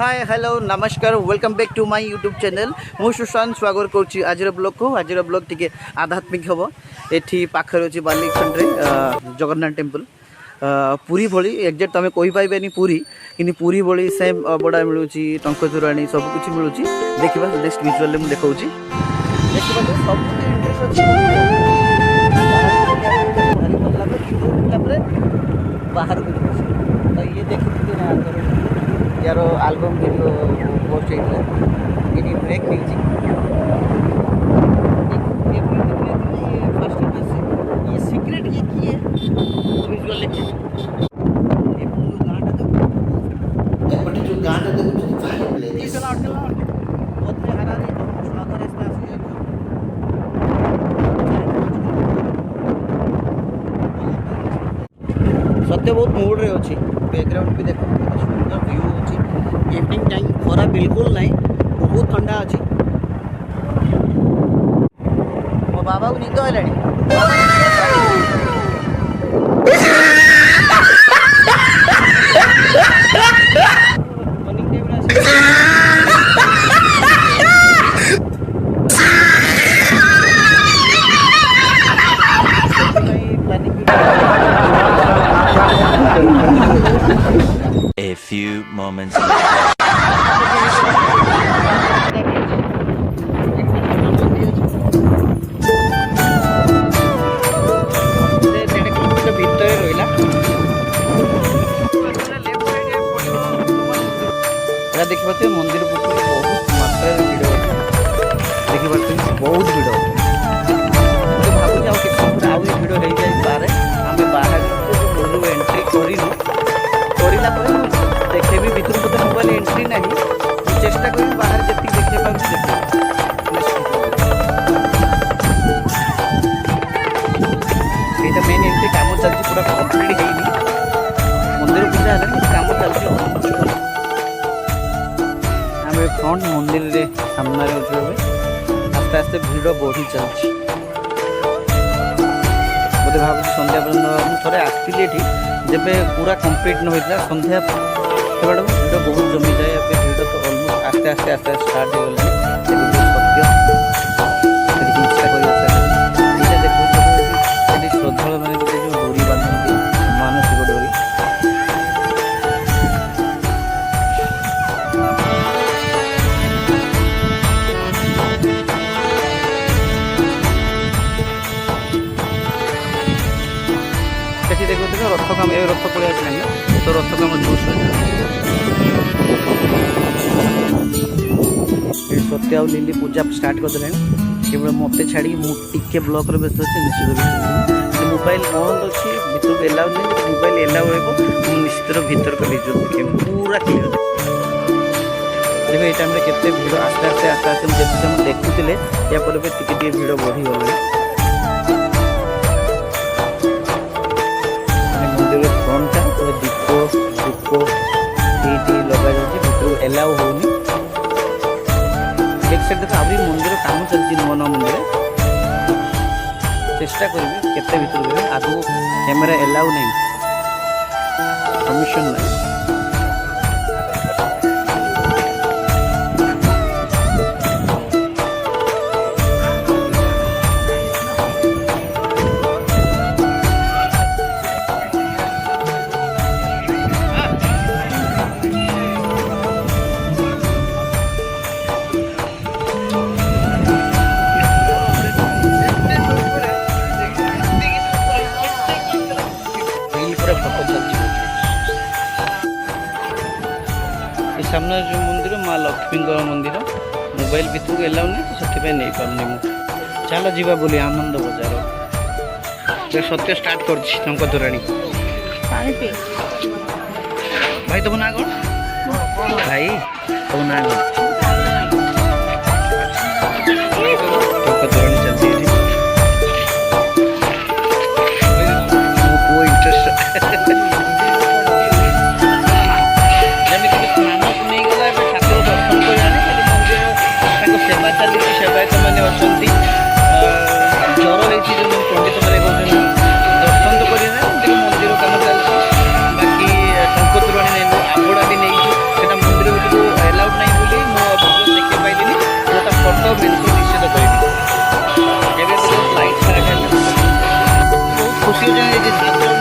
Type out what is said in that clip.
हाय hello नमस्कार welcome back to my YouTube channel मु सुशांत स्वागत करुच्ची आज ब्लॉग को आज ब्लॉग टी आध्यात्मिक हम ये पाखे अच्छे बालिखंड जगन्नाथ टेम्पल पुरी भली एक्जाक्ट तुम कहींपारे पुरी कि पुरी भली सेम अबड़ा मिलूँ टंक तोराणी सबकि मिलूँ देखा नेक्स्ट विजुअल मुझे देखा बाहर तो ये देखिए यार एल्बम वीडियो पोस्ट होता ये ब्रेक म्यूजिक ये फर्स्ट ये सीक्रेट ये किए विजुअल जो गाँटा सत्य बहुत मूड रे अच्छी बैकग्राउंड भी देखो सुंदर व्यू अच्छी इवनिंग टाइम खरा बिल्कुल नहीं बहुत ठंडा अच्छी मो बाबा को निद A few moments later. देखी पाते मंदिर पुखरी बहुत मात्रा भिड़ देखी पाते बहुत भिड़ मुझे भावुँ आउ कि भिड़ हो जाए आम बाहर बोलू एंट्री करला देखे भी भितर को मोबाइल एंट्री ना चेष्टा करी बाहर जी देखे ये मेन एंट्री कम चलती पूरा कम्प्लीट है मंदिर पूजा है कम चलती आम फ्रंट मंदिर रे सामने आस्ते आस्ते भिड़ बढ़ी चलती बोधे भाव सन्ध्या पर्यटन थे आसती जब पूरा कंप्लीट न होता सन्ध्या भिड़ बहुत जमी जाए भिड़ तो अलमोस्ट आस्ते आस्ते आस्ते स्टार्ट हो गला सत्य श्रद्धा मैंने जो डोरी बांधती मानसिक डोरी देखो रथ काम ए रथ पड़े आस तो रथ काम जोश सत्य आ लिली पूजा स्टार्ट करदे केवल मत छाड़ी मुझे ब्लॉक व्यस्त अच्छे निश्चित मोबाइल बंद अच्छी भितर को एलाउ नहीं मोबाइल एलाउ हो निश्चित भितर को विजुअल देखे पूरा क्लियर देखो ये टाइम केते भिड़ आस्ते आस्ते आस्ते आस्ते जब देखुले या टे भिड़ बढ़ी गला फ्रंटा दीप धूप ये लगा भितर एलाउ होनी बैक साइड देख आहुरी मंदिर काम चलती नुआ नुआ मंदिर चेष्टा करी केते भितर आगु कैमेरा एलाउ नहीं परमिशन नहीं सामने जो मंदिर माँ लक्ष्मी मंदिर मोबाइल भितर को एलाउ नहीं तो से नहीं पार्नी मुझे चलो जीवा बोली आनंद बजार सत्य स्टार्ट कर तोराणी भाई तुम ना कौन भाई तुम ना कौन तोराणी चलती है वो इंटरेस्ट सेवा चली सेवायत मैंने अच्छा ज्वर होती जो पंडित मैंने कहते दर्शन तो करें मंदिर कम चलती बाकी टंक तोराणी नहीं आबड़ा भी नहीं मंदिर ଯାଇଥିଲି